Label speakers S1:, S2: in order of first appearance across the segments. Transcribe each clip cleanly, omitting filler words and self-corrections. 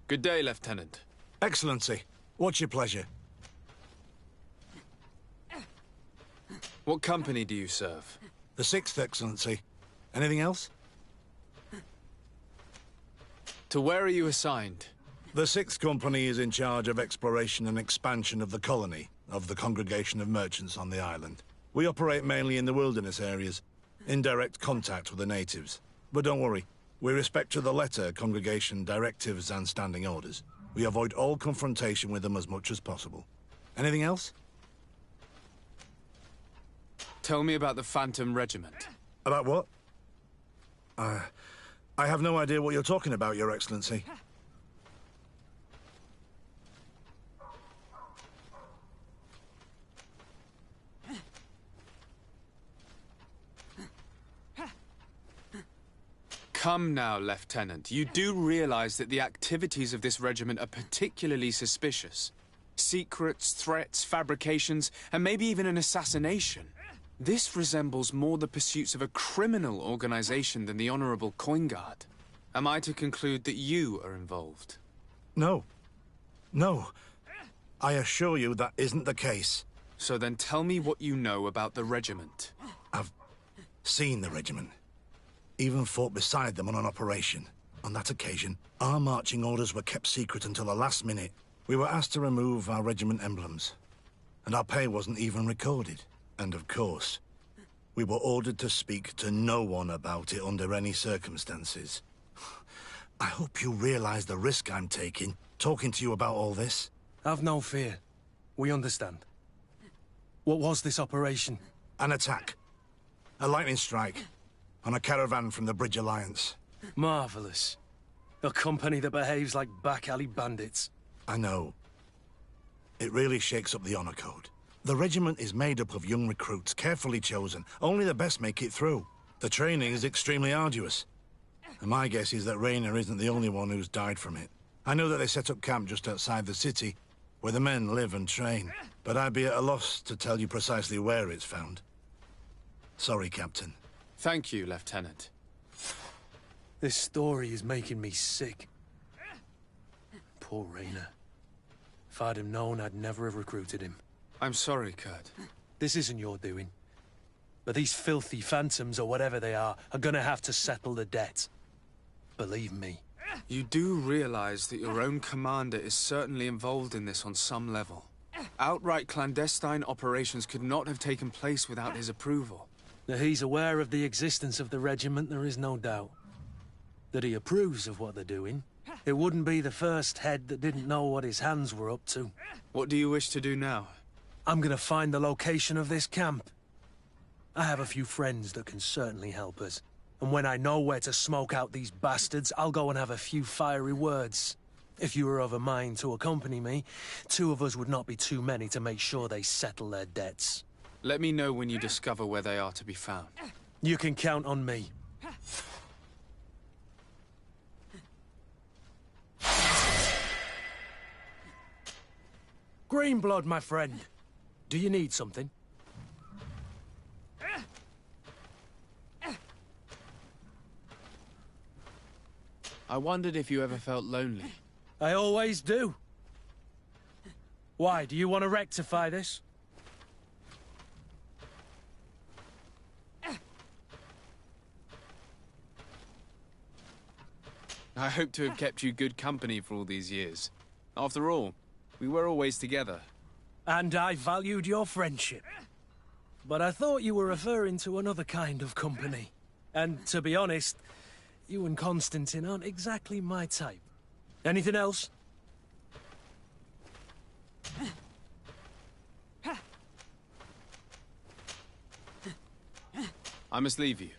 S1: Good day, Lieutenant.
S2: Excellency, what's your pleasure?
S1: What company do you serve?
S2: The 6th, Excellency. Anything else?
S1: To where are you assigned?
S2: The 6th Company is in charge of exploration and expansion of the colony of the Congregation of Merchants on the island. We operate mainly in the wilderness areas, in direct contact with the natives. But don't worry, we respect to the letter Congregation directives and standing orders. We avoid all confrontation with them as much as possible. Anything else?
S1: Tell me about the Phantom Regiment.
S2: About what? I have no idea what you're talking about, Your Excellency.
S1: Come now, Lieutenant. You do realize that the activities of this regiment are particularly suspicious. Secrets, threats, fabrications, and maybe even an assassination. This resembles more the pursuits of a criminal organization than the Honorable Coin Guard. Am I to conclude that you are involved?
S2: No. No. I assure you that isn't the case.
S1: So then tell me what you know about the regiment.
S2: I've seen the regiment. Even fought beside them on an operation. On that occasion, our marching orders were kept secret until the last minute. We were asked to remove our regiment emblems, and our pay wasn't even recorded. And of course, we were ordered to speak to no one about it under any circumstances. I hope you realize the risk I'm taking, talking to you about all this.
S3: Have no fear. We understand. What was this operation?
S2: An attack. A lightning strike. On a caravan from the Bridge Alliance.
S3: Marvelous. A company that behaves like back-alley bandits.
S2: I know. It really shakes up the honor code. The regiment is made up of young recruits, carefully chosen. Only the best make it through. The training is extremely arduous. And my guess is that Raynor isn't the only one who's died from it. I know that they set up camp just outside the city, where the men live and train. But I'd be at a loss to tell you precisely where it's found. Sorry, Captain.
S1: Thank you, Lieutenant.
S3: This story is making me sick. Poor Raynor. If I'd have known, I'd never have recruited him.
S1: I'm sorry, Kurt.
S3: This isn't your doing. But these filthy phantoms, or whatever they are gonna have to settle the debt. Believe me.
S1: You do realize that your own commander is certainly involved in this on some level. Outright clandestine operations could not have taken place without his approval.
S3: That he's aware of the existence of the regiment, there is no doubt. That he approves of what they're doing. It wouldn't be the first head that didn't know what his hands were up to.
S1: What do you wish to do now?
S3: I'm gonna find the location of this camp. I have a few friends that can certainly help us. And when I know where to smoke out these bastards, I'll go and have a few fiery words. If you were of a mind to accompany me, 2 of us would not be too many to make sure they settle their debts.
S1: Let me know when you discover where they are to be found.
S3: You can count on me. Greenblood, my friend. Do you need something?
S1: I wondered if you ever felt lonely.
S3: I always do. Why, do you want to rectify this?
S1: I hope to have kept you good company for all these years. After all, we were always together.
S3: And I valued your friendship. But I thought you were referring to another kind of company. And to be honest, you and Constantine aren't exactly my type. Anything else?
S1: I must leave you.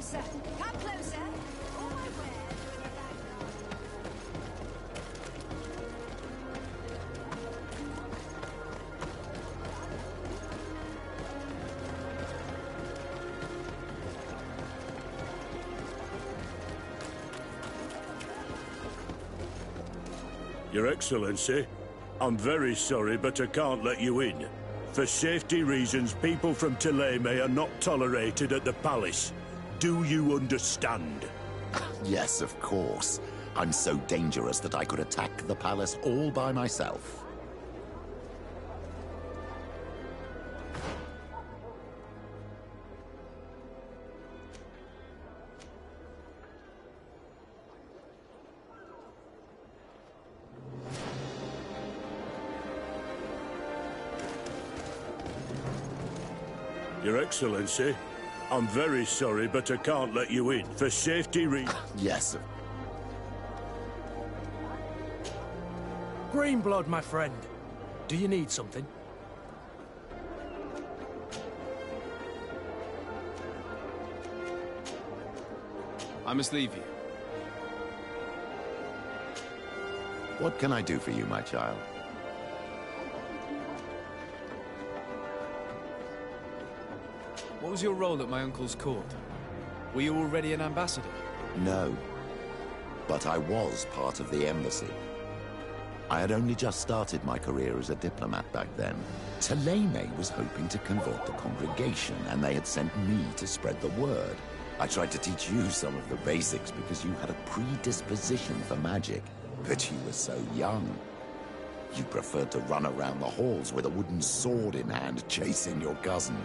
S4: closer. Come closer. All my wares are in a bag.
S5: Your Excellency, I'm very sorry, but I can't let you in. For safety reasons, people from Thélème are not tolerated at the palace. Do you understand?
S6: Yes, of course. I'm so dangerous that I could attack the palace all by myself.
S5: Your Excellency, I'm very sorry, but I can't let you in. For safety reasons...
S6: Yes.
S3: Greenblood, my friend. Do you need something?
S1: I must leave you.
S6: What can I do for you, my child?
S1: What was your role at my uncle's court? Were you already an ambassador?
S6: No. But I was part of the embassy. I had only just started my career as a diplomat back then. Thélème was hoping to convert the congregation, and they had sent me to spread the word. I tried to teach you some of the basics because you had a predisposition for magic, but you were so young. You preferred to run around the halls with a wooden sword in hand, chasing your cousin.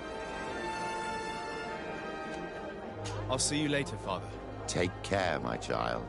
S1: I'll see you later, Father.
S6: Take care, my child.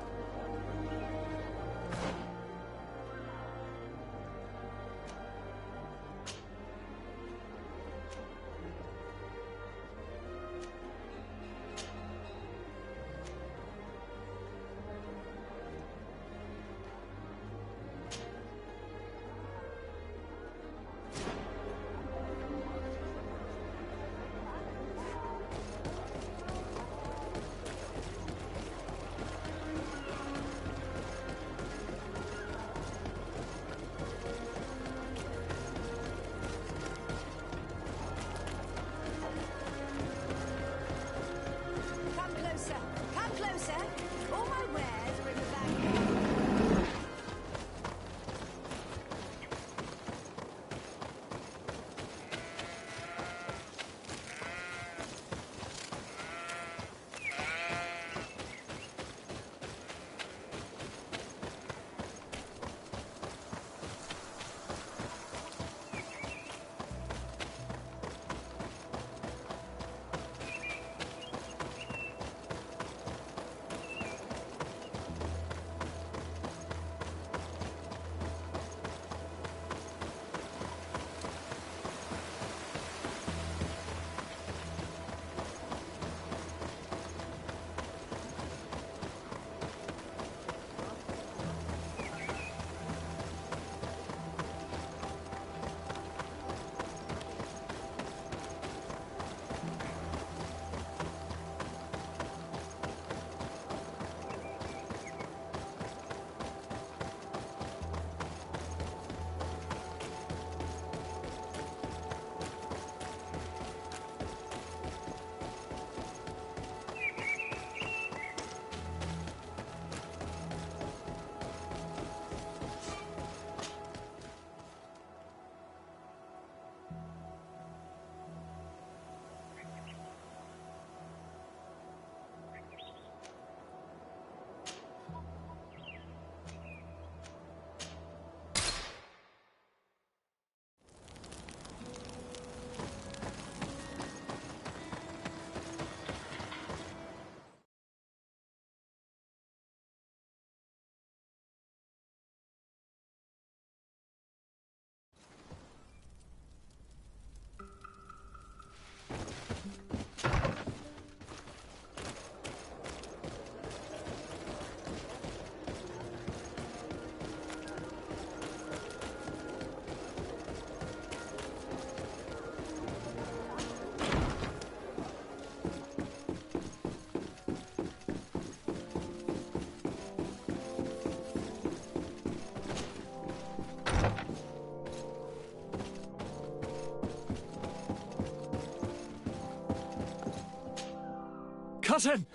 S7: Cousin!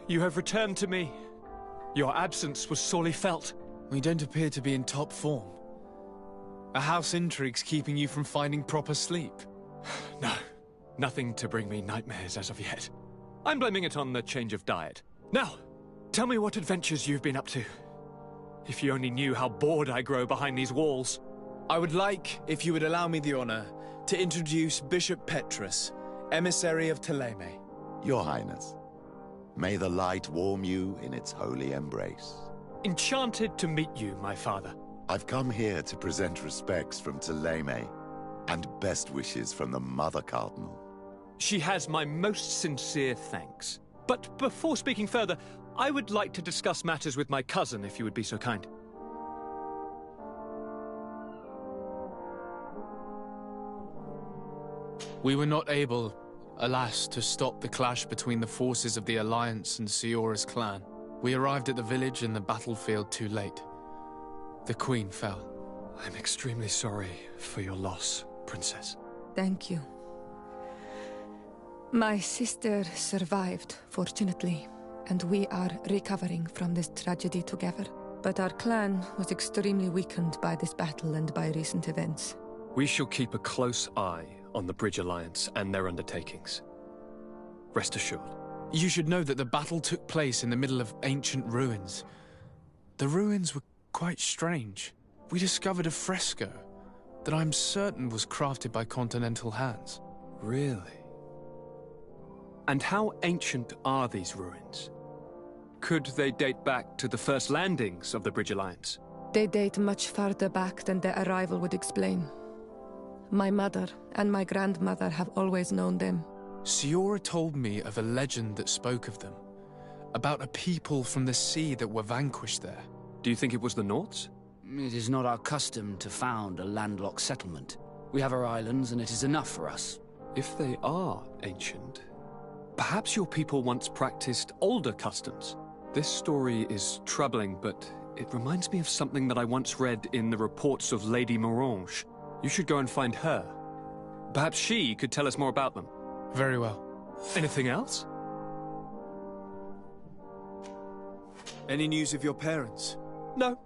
S7: You have returned to me. Your absence was sorely felt.
S1: We don't appear to be in top form. Are house intrigues keeping you from finding proper sleep?
S7: No, nothing to bring me nightmares as of yet. I'm blaming it on the change of diet. Now, tell me what adventures you've been up to. If you only knew how bored I grow behind these walls.
S1: I would like, if you would allow me the honor, to introduce Bishop Petrus, emissary of Thélème.
S6: Your Highness, may the light warm you in its holy embrace.
S7: Enchanted to meet you, my father.
S6: I've come here to present respects from Thélème, and best wishes from the Mother Cardinal.
S7: She has my most sincere thanks. But before speaking further, I would like to discuss matters with my cousin, if you would be so kind.
S1: We were not able, alas, to stop the clash between the forces of the Alliance and Siora's clan. We arrived at the village and the battlefield too late. The Queen fell.
S7: I'm extremely sorry for your loss, Princess.
S8: Thank you. My sister survived, fortunately, and we are recovering from this tragedy together. But our clan was extremely weakened by this battle and by recent events.
S7: We shall keep a close eye on the Bridge Alliance and their undertakings. Rest assured.
S1: You should know that the battle took place in the middle of ancient ruins. The ruins were quite strange. We discovered a fresco that I'm certain was crafted by continental hands.
S7: Really? And how ancient are these ruins? Could they date back to the first landings of the Bridge Alliance?
S8: They date much farther back than their arrival would explain. My mother and my grandmother have always known them.
S1: Siora told me of a legend that spoke of them, about a people from the sea that were vanquished there.
S7: Do you think it was the Nauts?
S9: It is not our custom to found a landlocked settlement. We have our islands, and it is enough for us.
S7: If they are ancient, perhaps your people once practiced older customs. This story is troubling, but it reminds me of something that I once read in the reports of Lady Morange. You should go and find her. Perhaps she could tell us more about them.
S1: Very well.
S7: Anything else?
S1: Any news of your parents?
S7: No.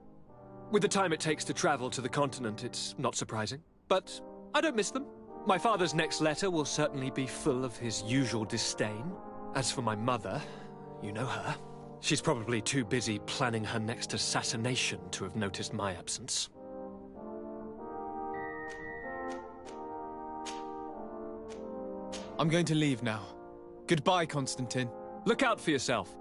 S7: With the time it takes to travel to the continent, it's not surprising. But I don't miss them. My father's next letter will certainly be full of his usual disdain. As for my mother, you know her. She's probably too busy planning her next assassination to have noticed my absence.
S1: I'm going to leave now. Goodbye, Constantine.
S7: Look out for yourself.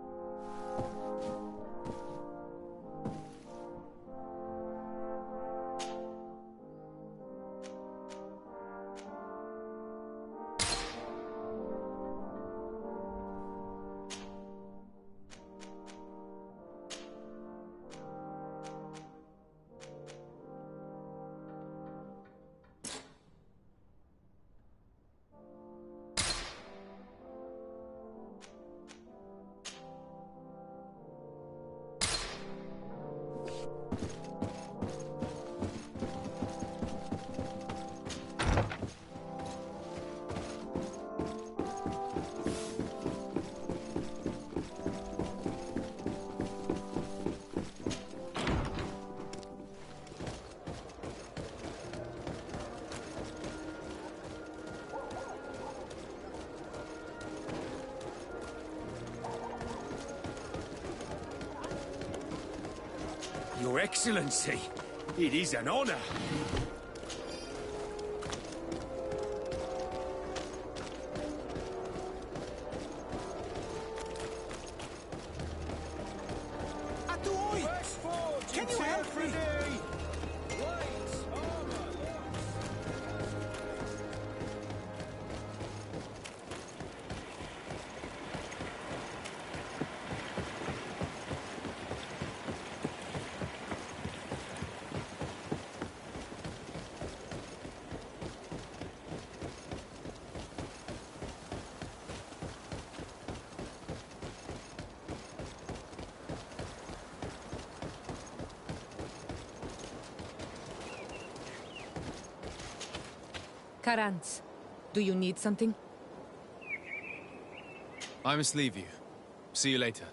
S10: Your Excellency, it is an honor. Can you help me?
S8: Karans, do you need something?
S1: I must leave you. See you later.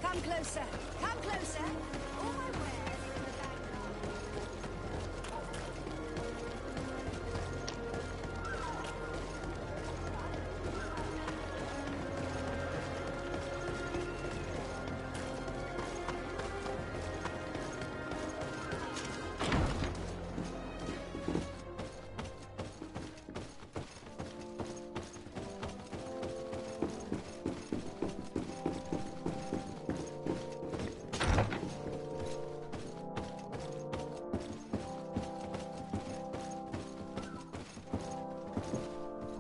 S4: Come closer. Come closer. All my wares are in the back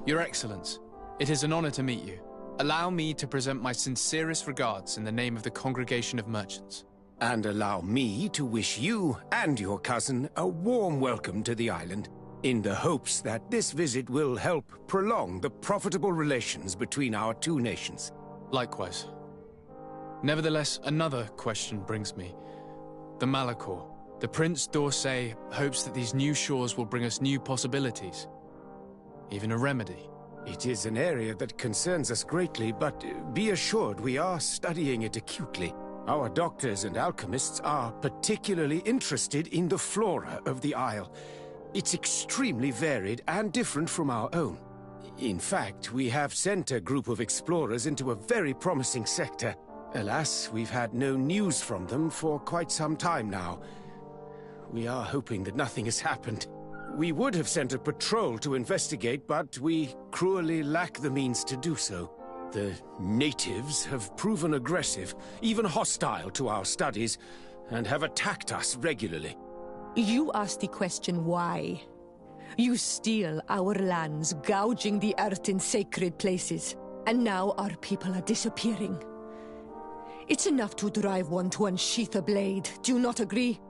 S1: Your Excellence, it is an honor to meet you. Allow me to present my sincerest regards in the name of the Congregation of Merchants.
S10: And allow me to wish you and your cousin a warm welcome to the island, in the hopes that this visit will help prolong the profitable relations between our two nations.
S1: Likewise. Nevertheless, another question brings me. The Malachor. The Prince d'Orsay hopes that these new shores will bring us new possibilities. Even a remedy.
S10: It is an area that concerns us greatly, but be assured we are studying it acutely. Our doctors and alchemists are particularly interested in the flora of the Isle. It's extremely varied and different from our own. In fact, we have sent a group of explorers into a very promising sector. Alas, we've had no news from them for quite some time now. We are hoping that nothing has happened. We would have sent a patrol to investigate, but we cruelly lack the means to do so. The natives have proven aggressive, even hostile to our studies, and have attacked us regularly.
S11: You asked the question why. You steal our lands, gouging the earth in sacred places, and now our people are disappearing. It's enough to drive one to unsheath a blade, do you not agree?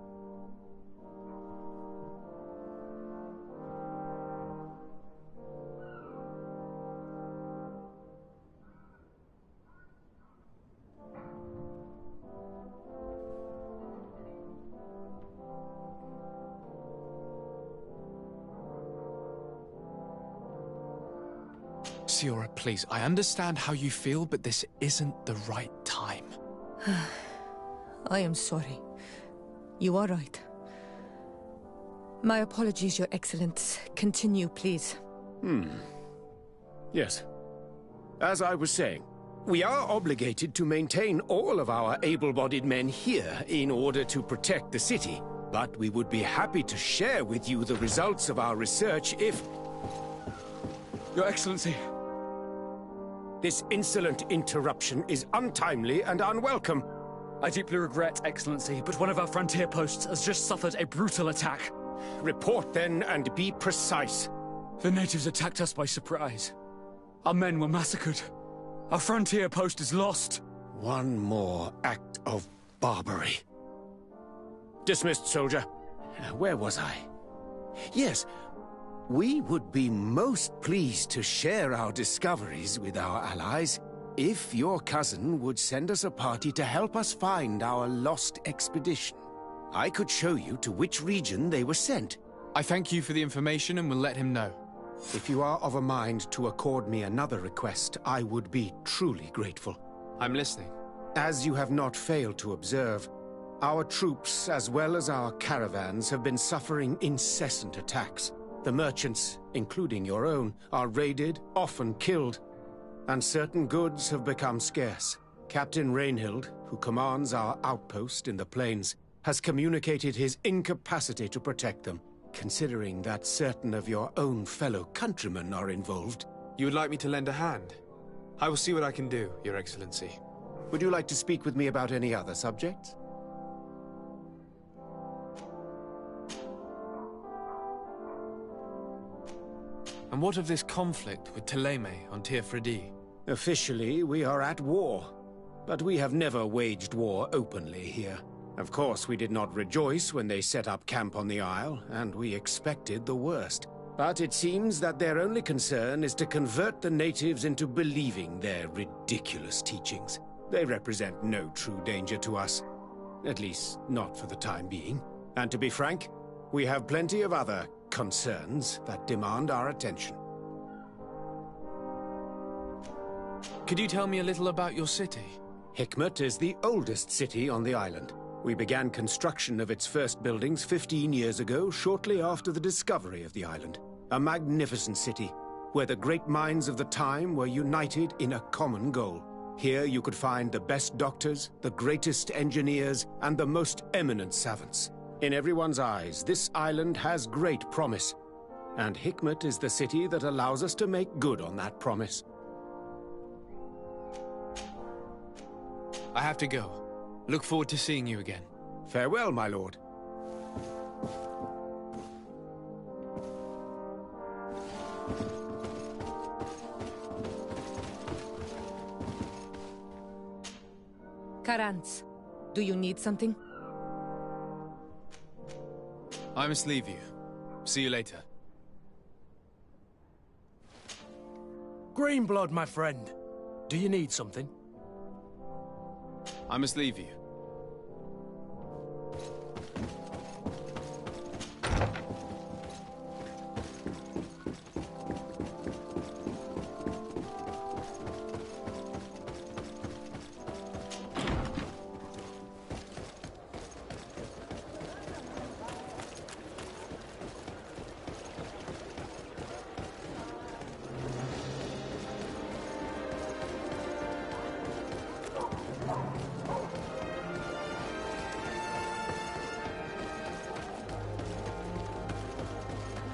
S1: Siora, please, I understand how you feel, but this isn't the right time.
S8: I am sorry. You are right. My apologies, Your Excellence. Continue, please.
S10: Yes. As I was saying, we are obligated to maintain all of our able-bodied men here in order to protect the city. But we would be happy to share with you the results of our research if...
S7: Your Excellency.
S10: This insolent interruption is untimely and unwelcome.
S9: I deeply regret, Excellency, but one of our frontier posts has just suffered a brutal attack.
S10: Report then and be precise.
S9: The natives attacked us by surprise. Our men were massacred. Our frontier post is lost.
S10: One more act of barbarity. Dismissed, soldier. Where was I? Yes. We would be most pleased to share our discoveries with our allies if your cousin would send us a party to help us find our lost expedition. I could show you to which region they were sent.
S1: I thank you for the information and will let him know.
S10: If you are of a mind to accord me another request, I would be truly grateful.
S1: I'm listening.
S10: As you have not failed to observe, our troops, as well as our caravans, have been suffering incessant attacks. The merchants, including your own, are raided, often killed, and certain goods have become scarce. Captain Rainhild, who commands our outpost in the plains, has communicated his incapacity to protect them, considering that certain of your own fellow countrymen are involved.
S1: You would like me to lend a hand? I will see what I can do, Your Excellency.
S10: Would you like to speak with me about any other subjects?
S1: And what of this conflict with Thélème on Tir Freddy?
S10: Officially, we are at war. But we have never waged war openly here. Of course, we did not rejoice when they set up camp on the Isle, and we expected the worst. But it seems that their only concern is to convert the natives into believing their ridiculous teachings. They represent no true danger to us. At least, not for the time being. And to be frank, we have plenty of other concerns that demand our attention.
S1: Could you tell me a little about your city?
S10: Hikmet is the oldest city on the island. We began construction of its first buildings 15 years ago, shortly after the discovery of the island. A magnificent city, where the great minds of the time were united in a common goal. Here you could find the best doctors, the greatest engineers, and the most eminent savants. In everyone's eyes, this island has great promise, and Hikmet is the city that allows us to make good on that promise.
S1: I have to go. Look forward to seeing you again.
S10: Farewell, my lord.
S8: Karantz, do you need something?
S1: I must leave you. See you later.
S3: Greenblood, my friend. Do you need something?
S1: I must leave you.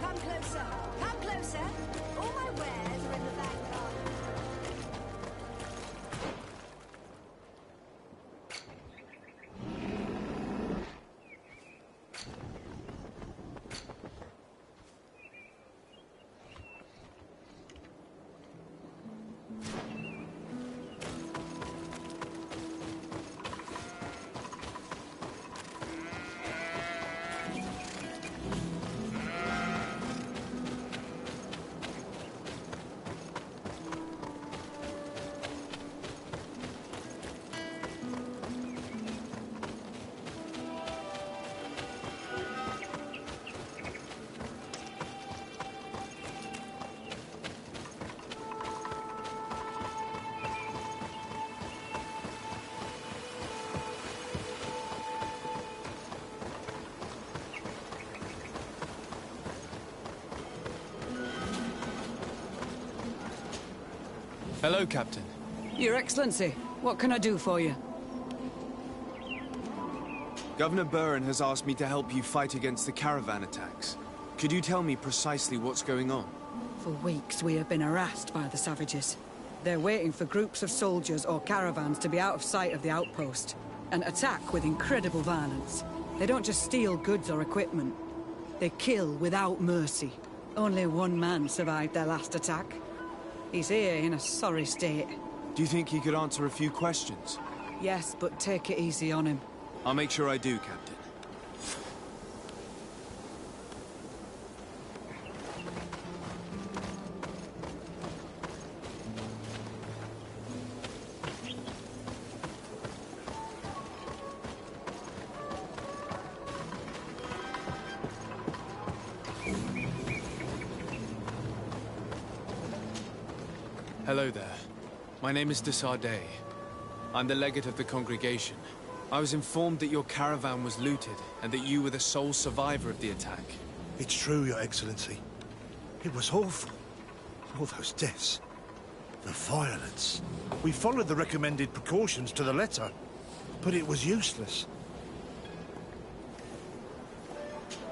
S4: Come closer. Come closer. All my wares are in the back garden.
S1: Hello, Captain.
S12: Your Excellency, what can I do for you?
S1: Governor Buren has asked me to help you fight against the caravan attacks. Could you tell me precisely what's going on?
S12: For weeks we have been harassed by the savages. They're waiting for groups of soldiers or caravans to be out of sight of the outpost and attack with incredible violence. They don't just steal goods or equipment. They kill without mercy. Only one man survived their last attack. He's here in a sorry state.
S1: Do you think he could answer a few questions?
S12: Yes, but take it easy on him.
S1: I'll make sure I do, Captain. Hello there. My name is de Sardet. I'm the legate of the congregation. I was informed that your caravan was looted, and that you were the sole survivor of the attack.
S2: It's true, Your Excellency. It was awful. All those deaths. The violence. We followed the recommended precautions to the letter, but it was useless.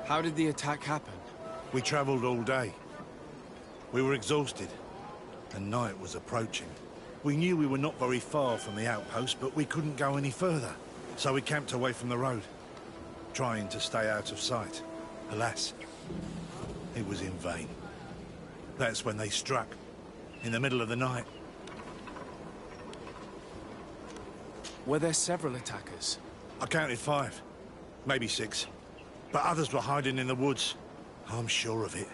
S1: How did the attack happen?
S2: We traveled all day. We were exhausted, and night was approaching. We knew we were not very far from the outpost, but we couldn't go any further. So we camped away from the road, trying to stay out of sight. Alas, it was in vain. That's when they struck, in the middle of the night.
S1: Were there several attackers?
S2: I counted 5, maybe 6. But others were hiding in the woods. I'm sure of it.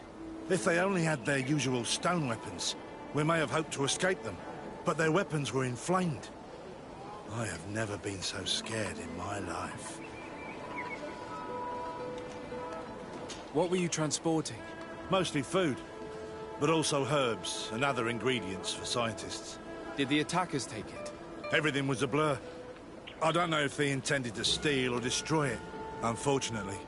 S2: If they only had their usual stone weapons, we may have hoped to escape them. But their weapons were inflamed. I have never been so scared in my life.
S1: What were you transporting?
S2: Mostly food, but also herbs and other ingredients for scientists.
S1: Did the attackers take it?
S2: Everything was a blur. I don't know if they intended to steal or destroy it. Unfortunately,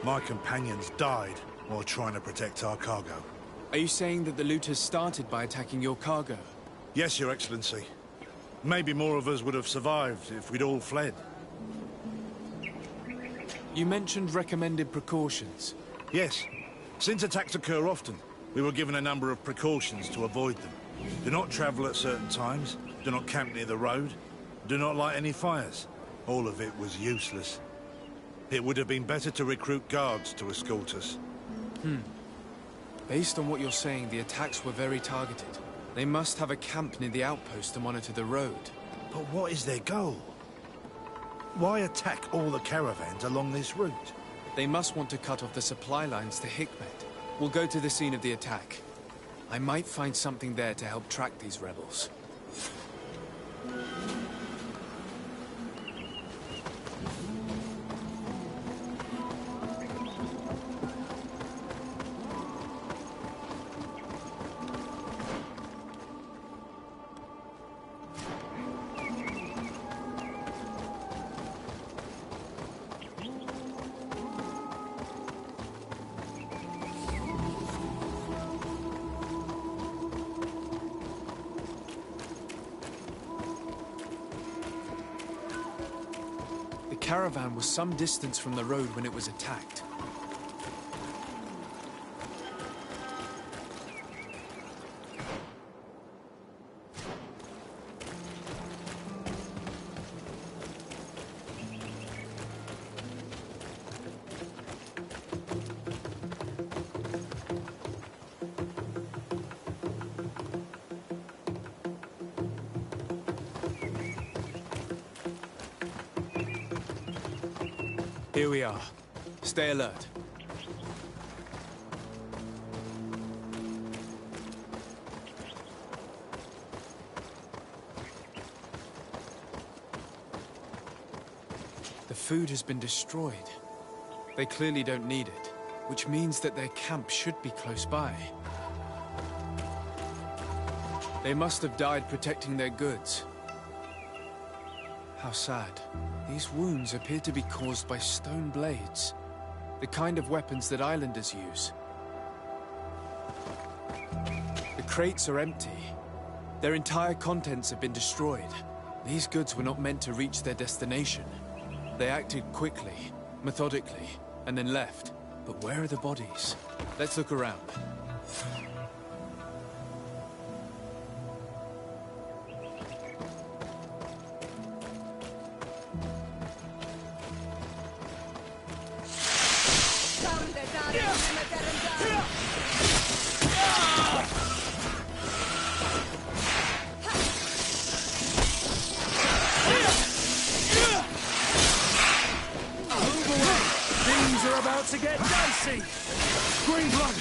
S2: my companions died while trying to protect our cargo.
S1: Are you saying that the looters started by attacking your cargo?
S2: Yes, Your Excellency. Maybe more of us would have survived if we'd all fled.
S1: You mentioned recommended precautions.
S2: Yes. Since attacks occur often, we were given a number of precautions to avoid them. Do not travel at certain times, do not camp near the road, do not light any fires. All of it was useless. It would have been better to recruit guards to escort us.
S1: Based on what you're saying, the attacks were very targeted. They must have a camp near the outpost to monitor the road.
S2: But what is their goal? Why attack all the caravans along this route?
S1: They must want to cut off the supply lines to Hikmet. We'll go to the scene of the attack. I might find something there to help track these rebels. The caravan was some distance from the road when it was attacked. Here we are. Stay alert. The food has been destroyed. They clearly don't need it, which means that their camp should be close by. They must have died protecting their goods. How sad. These wounds appear to be caused by stone blades, the kind of weapons that islanders use. The crates are empty. Their entire contents have been destroyed. These goods were not meant to reach their destination. They acted quickly, methodically, and then left. But where are the bodies? Let's look around.
S3: Things are about to get dicey! Green blood!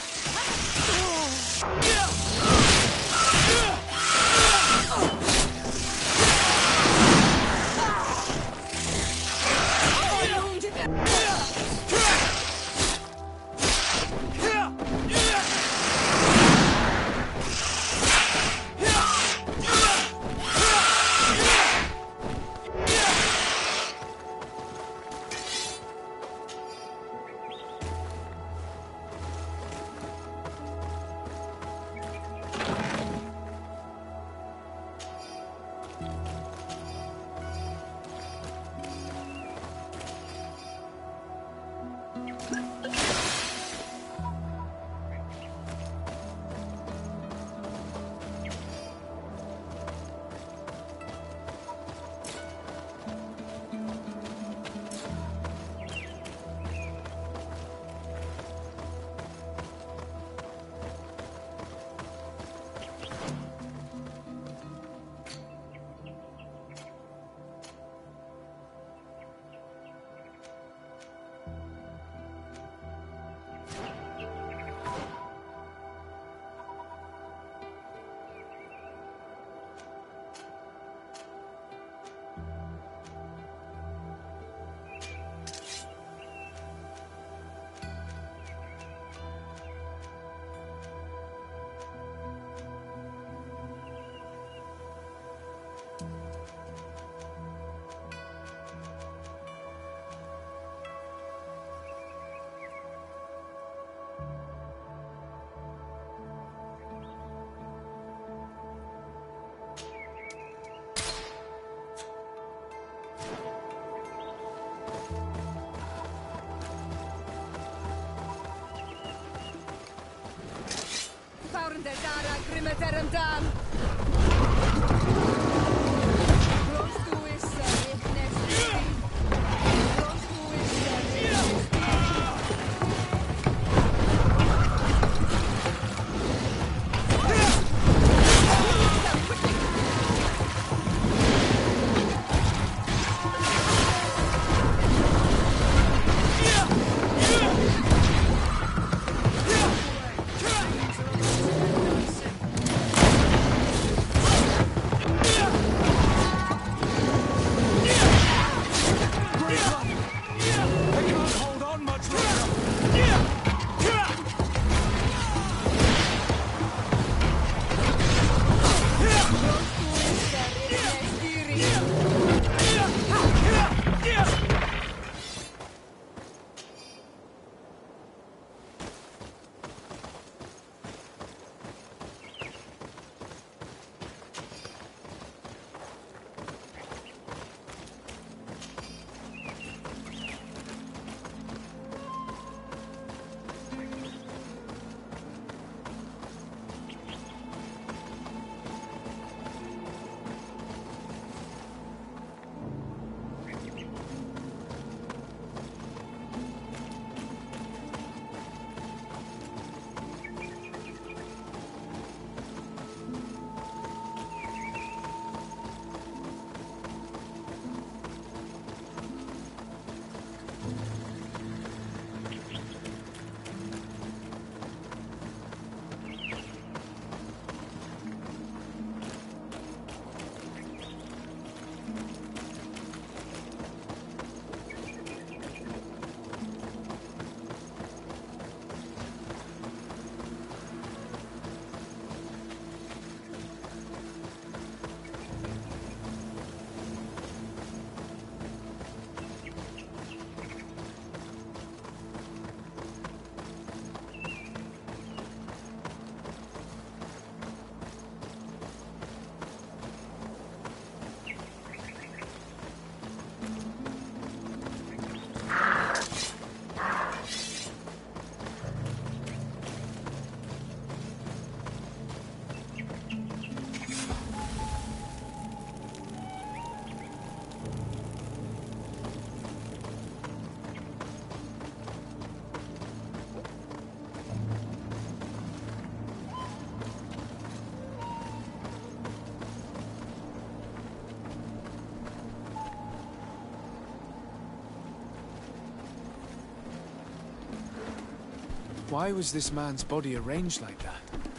S1: Why was this man's body arranged like that?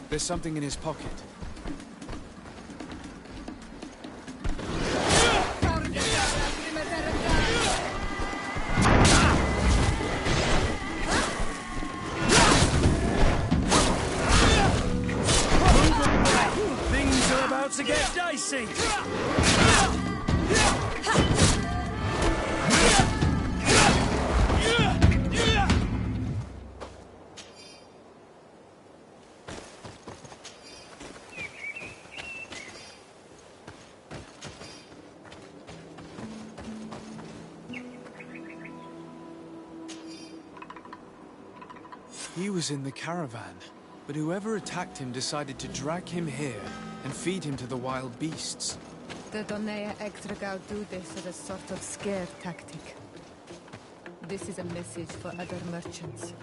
S1: There's something in his pocket.
S3: Things are about to get dicey!
S1: He was in the caravan, but whoever attacked him decided to drag him here and feed him to the wild beasts.
S8: The Donea Extragau do this as a sort of scare tactic. This is a message for other merchants.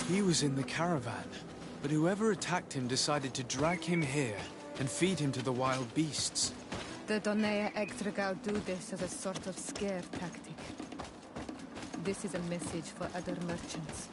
S1: He was in the caravan, but whoever attacked him decided to drag him here and feed him to the wild beasts.
S8: The Donea Ektragau do this as a sort of scare tactic. This is a message for other merchants.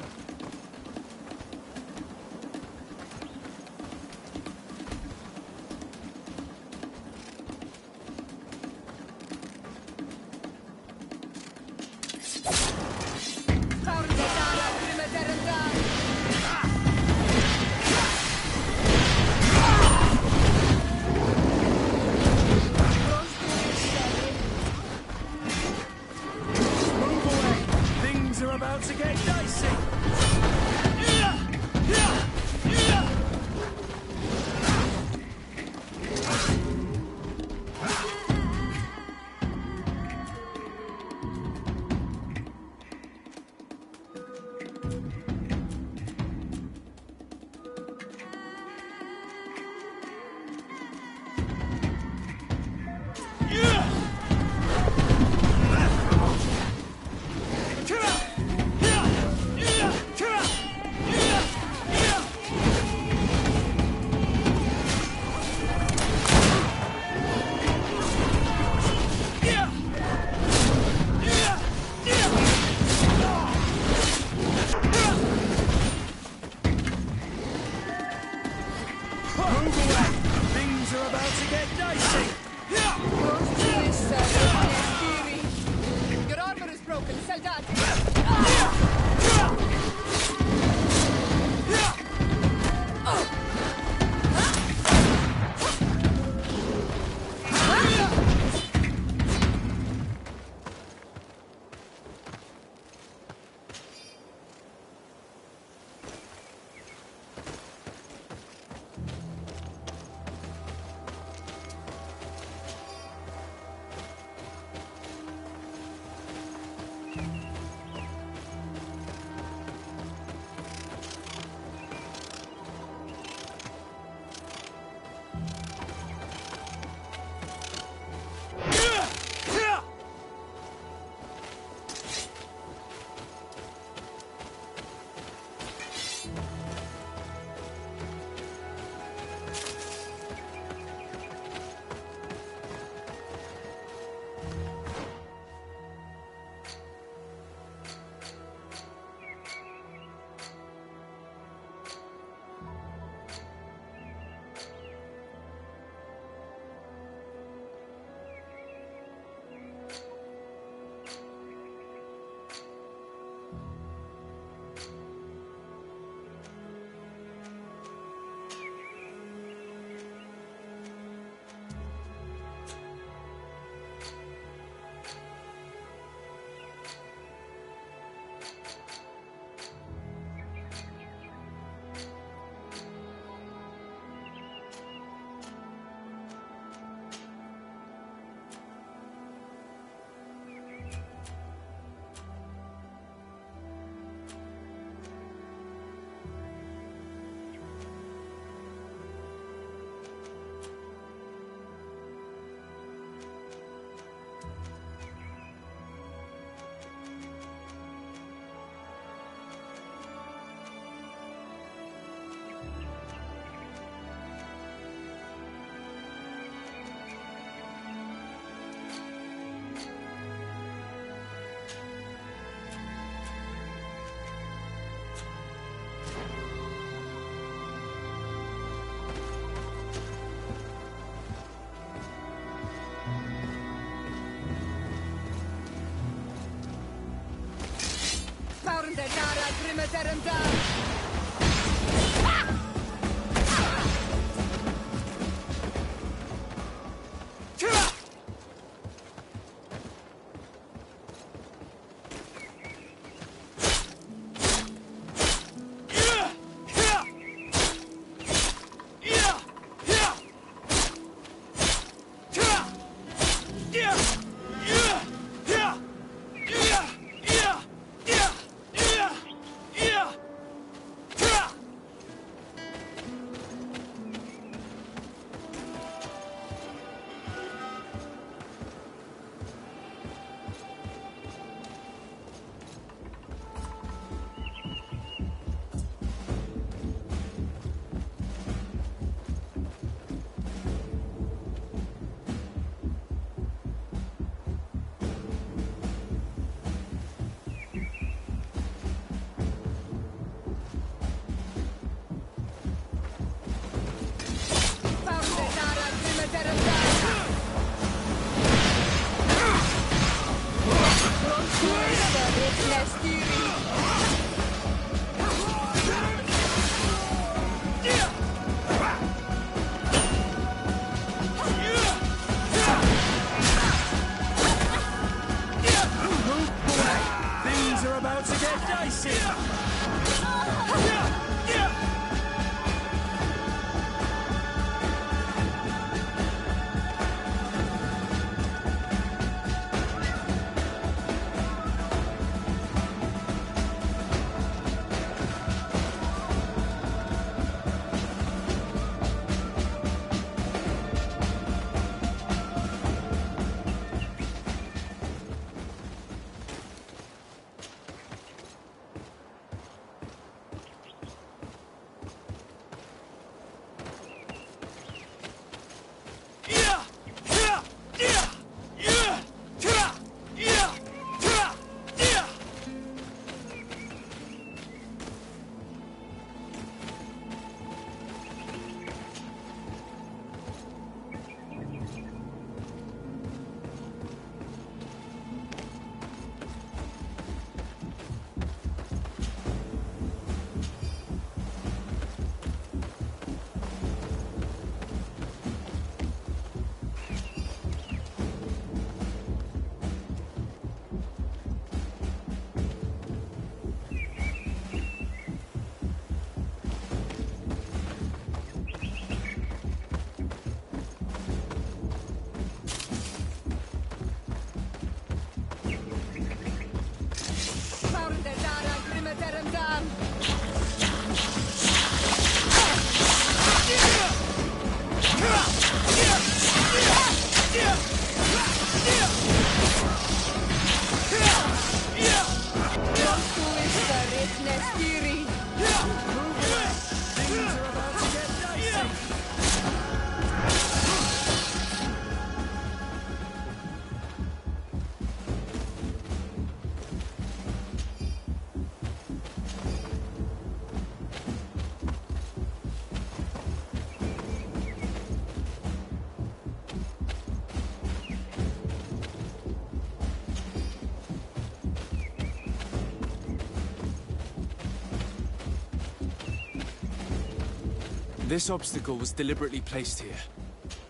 S1: This obstacle was deliberately placed here.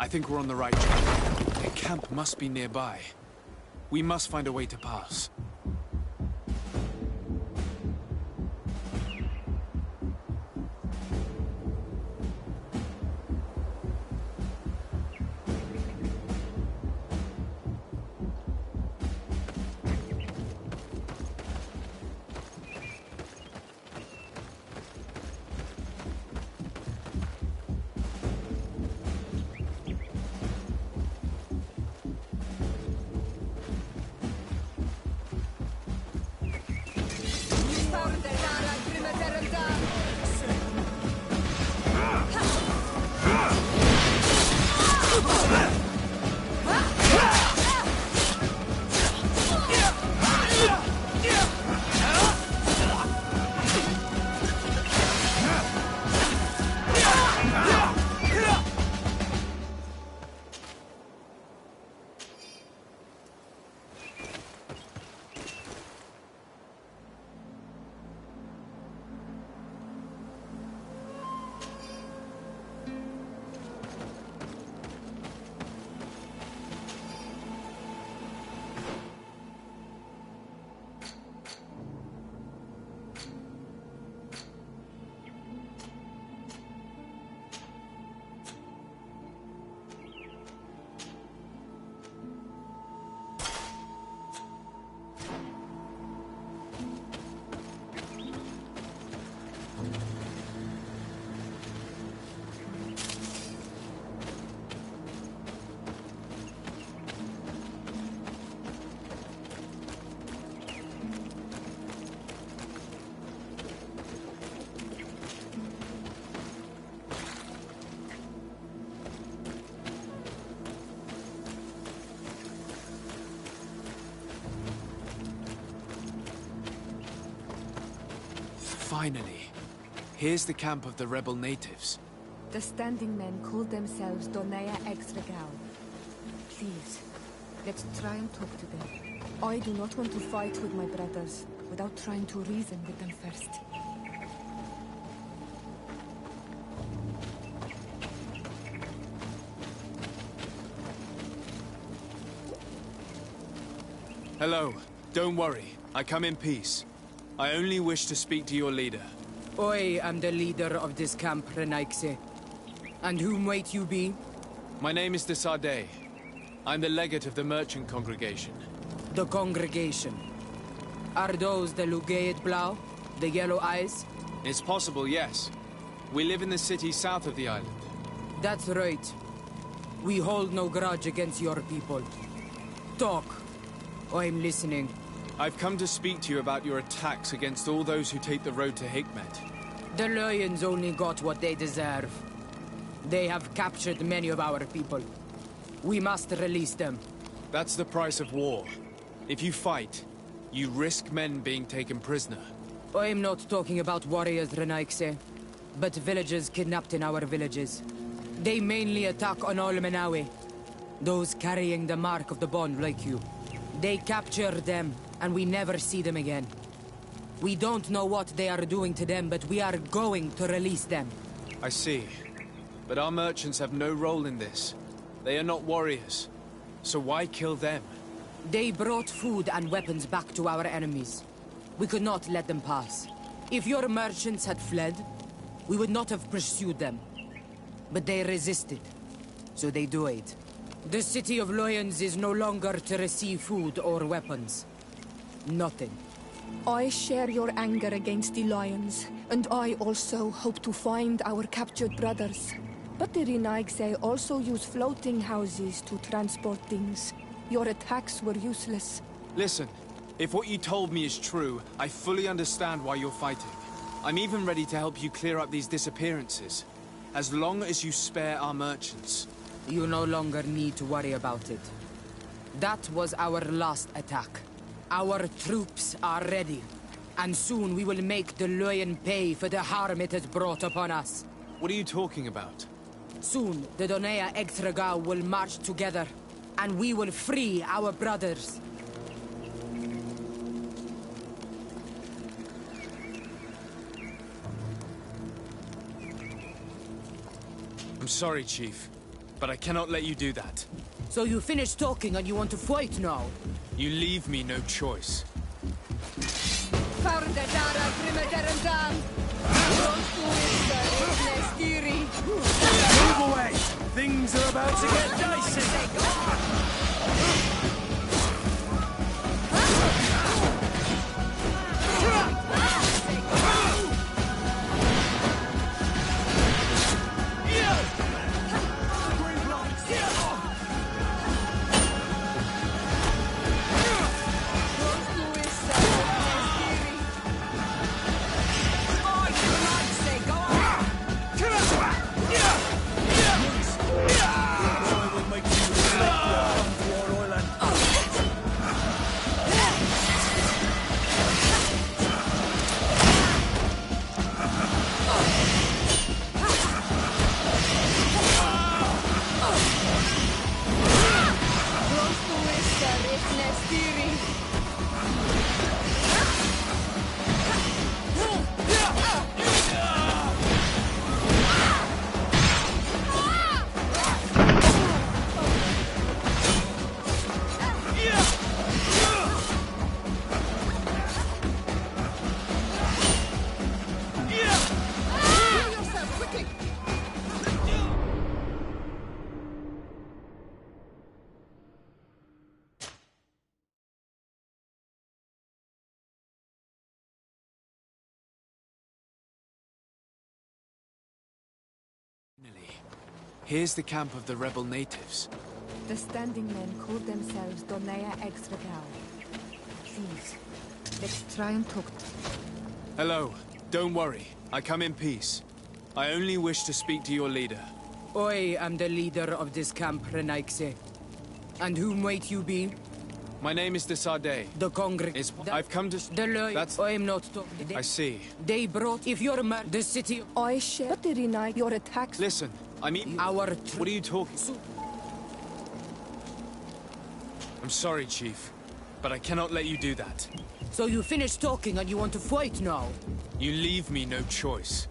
S1: I think we're on the right track. Their camp must be nearby. We must find a way to pass. Finally. Here's the camp of the rebel natives.
S8: The standing men call themselves Donea Exregao. Please, let's try and talk to them. I do not want to fight with my brothers without trying to reason with them first.
S1: Hello. Don't worry. I come in peace. I only wish to speak to your leader.
S13: I am the leader of this camp, Renaikse. And whom might you be?
S1: My name is Desade. I'm the legate of the merchant congregation.
S13: The congregation. Are those the Lugaid Blau? The Yellow Eyes?
S1: It's possible, yes. We live in the city south of the island.
S13: That's right. We hold no grudge against your people. Talk. I'm listening.
S1: I've come to speak to you about your attacks against all those who take the road to Hikmet.
S13: The Lions only got what they deserve. They have captured many of our people. We must release them.
S1: That's the price of war. If you fight, you risk men being taken prisoner.
S13: I'm not talking about warriors, Renaikse, but villagers kidnapped in our villages. They mainly attack on all Menawe, those carrying the mark of the bond like you. They capture them, and we never see them again. We don't know what they are doing to them, but we are going to release them.
S1: I see. But our merchants have no role in this. They are not warriors. So why kill them?
S13: They brought food and weapons back to our enemies. We could not let them pass. If your merchants had fled, we would not have pursued them. But they resisted, so they died. The city of Lions is no longer to receive food or weapons. Nothing.
S8: I share your anger against the Lions, and I also hope to find our captured brothers. But the Renaigse also use floating houses to transport things. Your attacks were useless.
S1: Listen, if what you told me is true, I fully understand why you're fighting. I'm even ready to help you clear up these disappearances, as long as you spare our merchants.
S13: You no longer need to worry about it. That was our last attack. Our troops are ready, and soon we will make the Lion pay for the harm it has brought upon us.
S1: What are you talking about?
S13: Soon, the Donea Exregao will march together, and we will free our brothers.
S1: I'm sorry, Chief, but I cannot let you do that.
S13: So you finished talking and you want to fight now?
S1: You leave me no choice.
S3: Move away! Things are about to get dicey!
S1: Here's the camp of the rebel natives.
S8: The standing men call themselves Donea Extragal. Thieves. Let's try and talk.
S1: Hello. Don't worry. I come in peace. I only wish to speak to your leader.
S13: I am the leader of this camp, Renaikse. And whom might you be?
S1: My name is Desade.
S13: The
S1: I've come to...
S13: That's... I am not talking.
S1: I see.
S13: They brought... If you're man, the city...
S8: I share the deny your attacks.
S1: Listen, I mean... What are you talking... I'm sorry, Chief, but I cannot let you do that.
S13: So you finished talking and you want to fight now?
S1: You leave me no choice.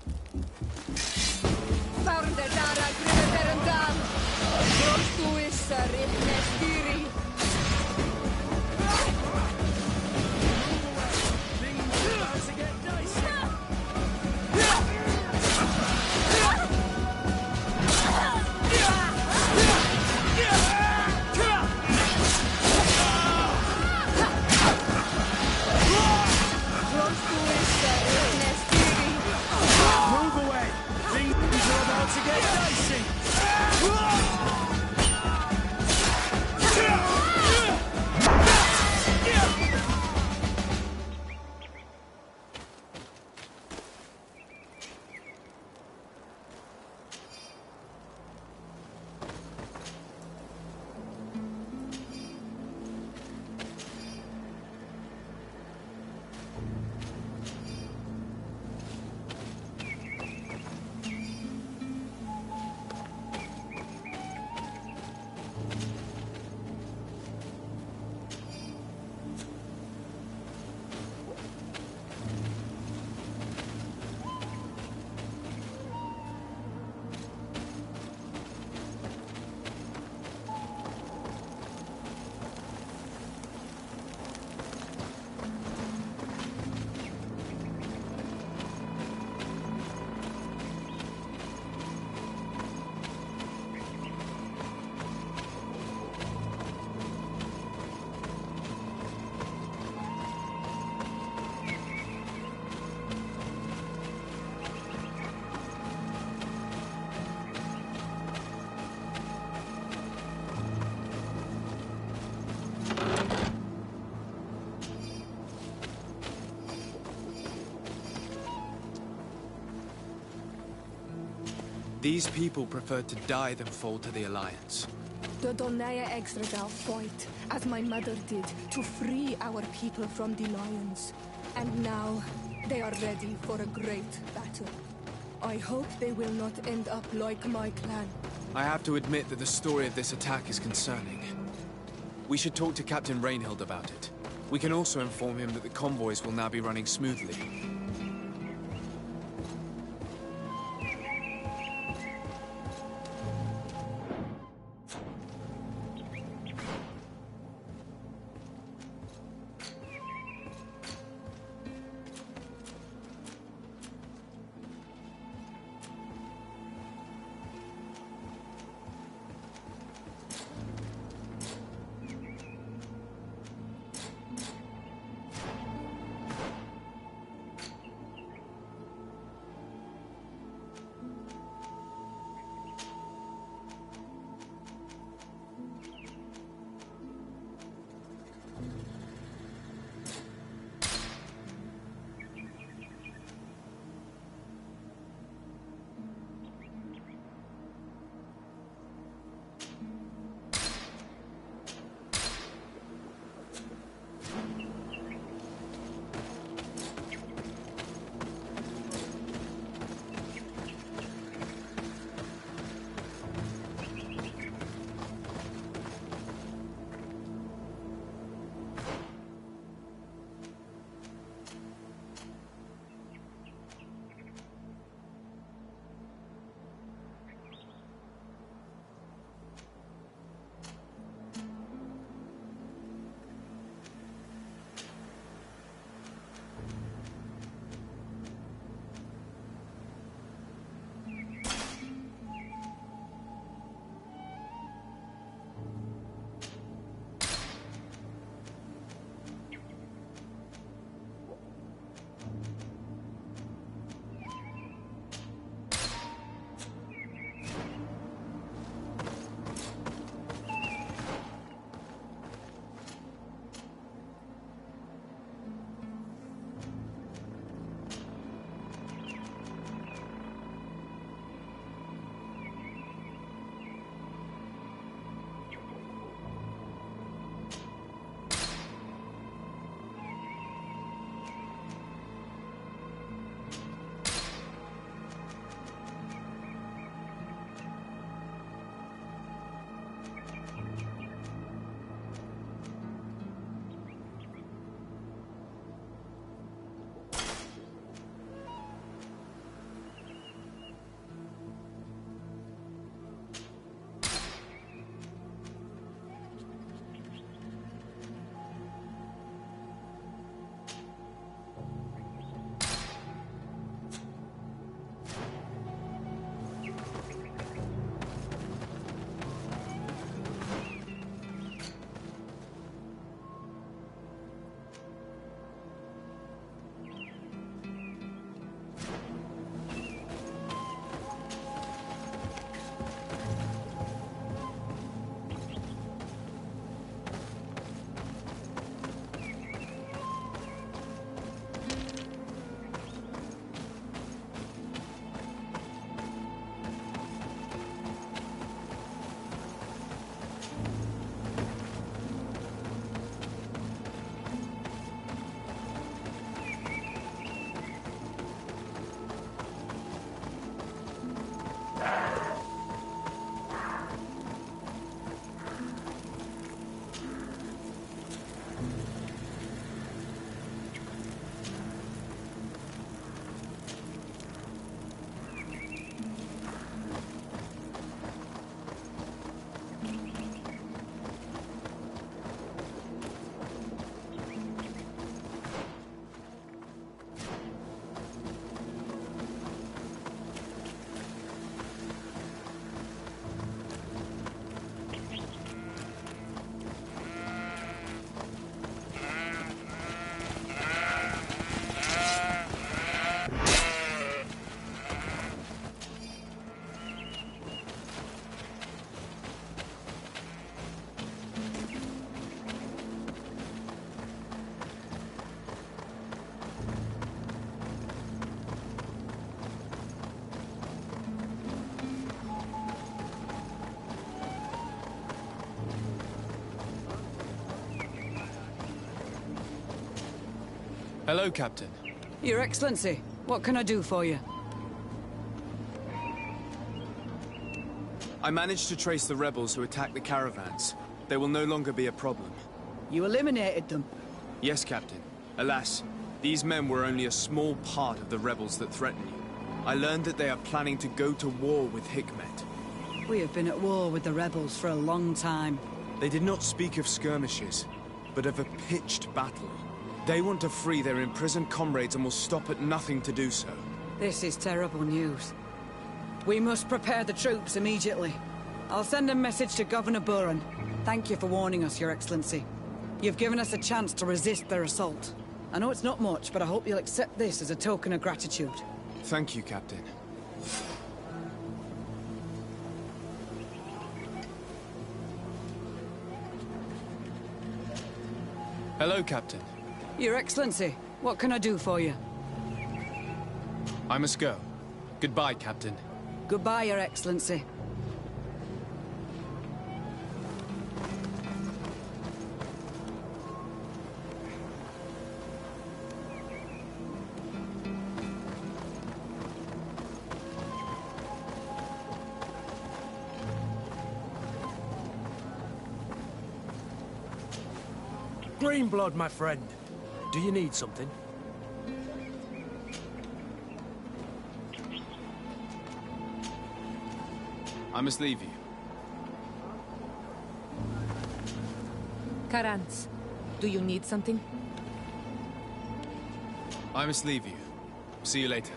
S1: These people preferred to die than fall to the Alliance.
S8: The Donea Extragal fought, as my mother did, to free our people from the lions. And now, they are ready for a great battle. I hope they will not end up like my clan.
S1: I have to admit that the story of this attack is concerning. We should talk to Captain Rainhild about it. We can also inform him that the convoys will now be running smoothly. Hello, Captain.
S12: Your Excellency, what can I do for you?
S1: I managed to trace the rebels who attacked the caravans. They will no longer be a problem.
S12: You eliminated them?
S1: Yes, Captain. Alas, these men were only a small part of the rebels that threaten you. I learned that they are planning to go to war with Hikmet.
S12: We have been at war with the rebels for a long time.
S1: They did not speak of skirmishes, but of a pitched battle. They want to free their imprisoned comrades and will stop at nothing to do so.
S12: This is terrible news. We must prepare the troops immediately. I'll send a message to Governor Buran. Thank you for warning us, Your Excellency. You've given us a chance to resist their assault. I know it's not much, but I hope you'll accept this as a token of gratitude.
S1: Thank you, Captain. Hello, Captain.
S12: Your Excellency, what can I do for you?
S1: I must go. Goodbye, Captain.
S12: Goodbye, Your Excellency.
S3: Greenblood, my friend. Do you need something?
S1: I must leave you.
S11: Karans, do you need something?
S1: I must leave you. See you later.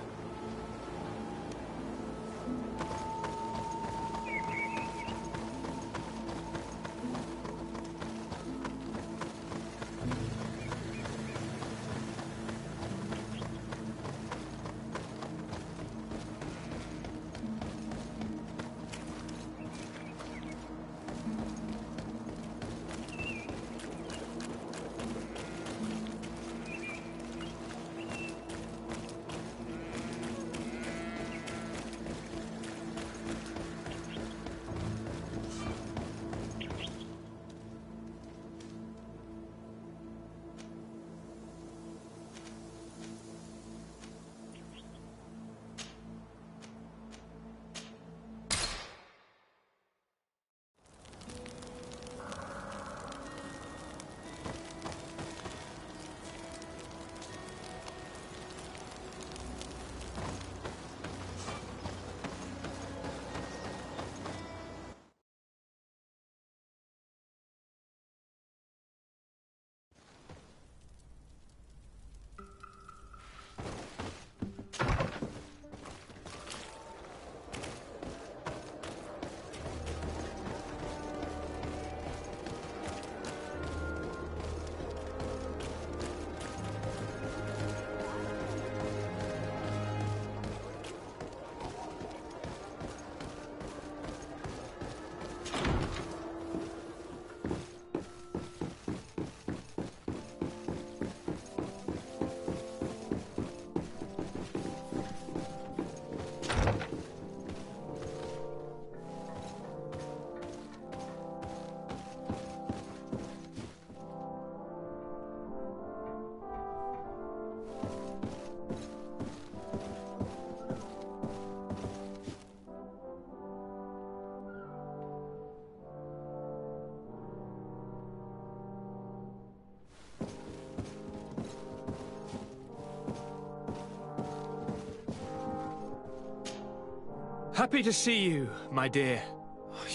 S7: Happy to see you, my dear.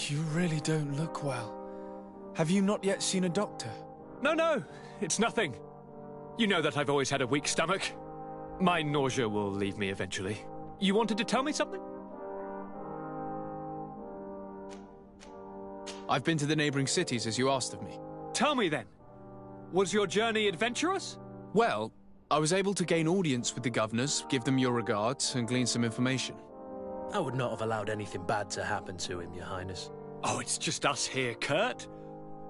S1: You really don't look well. Have you not yet seen a doctor?
S7: No, it's nothing. You know that I've always had a weak stomach. My nausea will leave me eventually. You wanted to tell me something?
S1: I've been to the neighboring cities as you asked of me.
S7: Tell me then. Was your journey adventurous?
S1: Well, I was able to gain audience with the governors, give them your regards, and glean some information.
S3: I would not have allowed anything bad to happen to him, Your Highness.
S7: Oh, it's just us here, Kurt.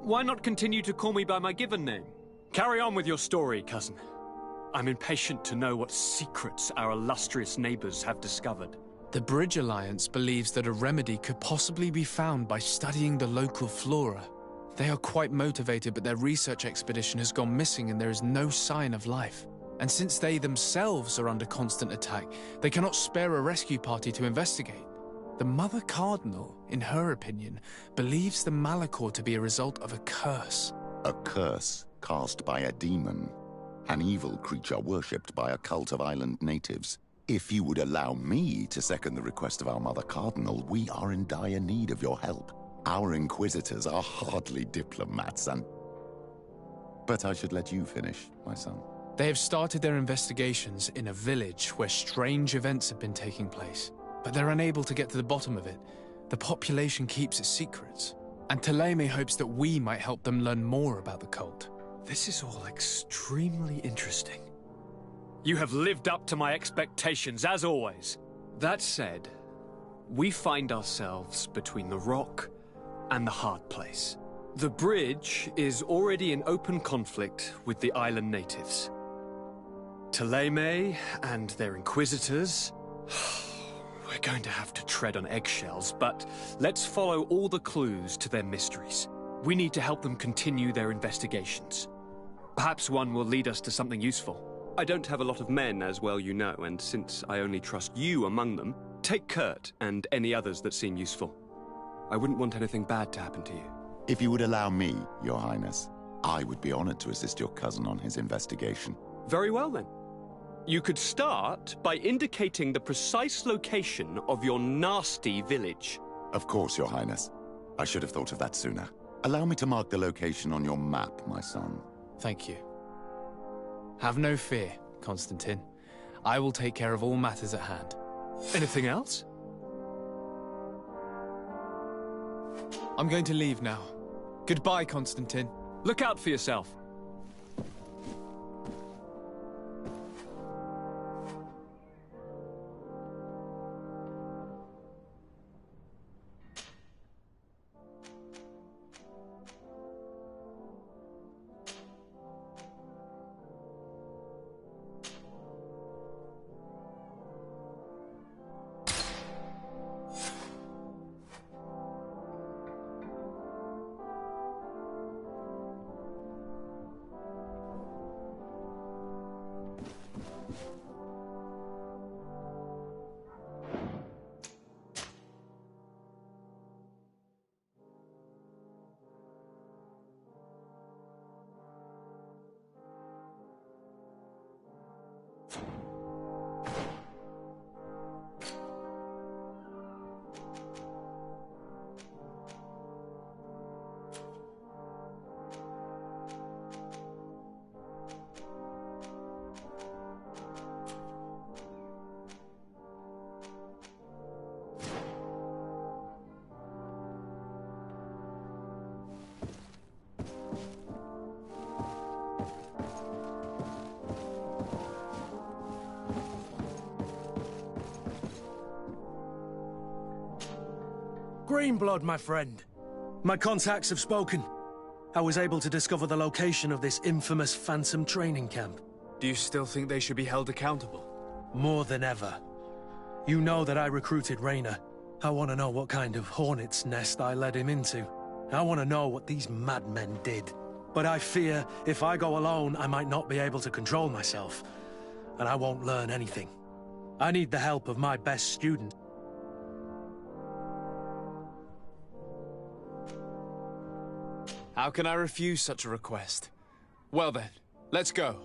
S7: Why not continue to call me by my given name? Carry on with your story, cousin. I'm impatient to know what secrets our illustrious neighbors have discovered.
S1: The Bridge Alliance believes that a remedy could possibly be found by studying the local flora. They are quite motivated, but their research expedition has gone missing and there is no sign of life. And since they themselves are under constant attack, they cannot spare a rescue party to investigate. The Mother Cardinal, in her opinion, believes the Malachor to be a result of a curse.
S6: A curse cast by a demon. An evil creature worshipped by a cult of island natives. If you would allow me to second the request of our Mother Cardinal, we are in dire need of your help. Our inquisitors are hardly diplomats and... But I should let you finish, my son.
S1: They have started their investigations in a village where strange events have been taking place, but they're unable to get to the bottom of it. The population keeps its secrets, and Thélème hopes that we might help them learn more about the cult.
S7: This is all extremely interesting. You have lived up to my expectations, as always. That said, we find ourselves between the rock and the hard place. The bridge is already in open conflict with the island natives. Thélème and their inquisitors... We're going to have to tread on eggshells, but let's follow all the clues to their mysteries. We need to help them continue their investigations. Perhaps one will lead us to something useful.
S14: I don't have a lot of men, as well you know, and since I only trust you among them, take Kurt and any others that seem useful. I wouldn't want anything bad to happen to you.
S6: If you would allow me, Your Highness, I would be honored to assist your cousin on his investigation.
S14: Very well, then. You could start by indicating the precise location of your nasty village.
S6: Of course, Your Highness. I should have thought of that sooner. Allow me to mark the location on your map, my son.
S1: Thank you. Have no fear, Constantine. I will take care of all matters at hand.
S7: Anything else?
S1: I'm going to leave now. Goodbye, Constantine.
S7: Look out for yourself.
S3: Greenblood, my friend. My contacts have spoken. I was able to discover the location of this infamous Phantom training camp.
S1: Do you still think they should be held accountable?
S3: More than ever. You know that I recruited Raynor. I want to know what kind of hornet's nest I led him into. I want to know what these madmen did. But I fear if I go alone, I might not be able to control myself. And I won't learn anything. I need the help of my best student.
S1: How can I refuse such a request? Well then, let's go.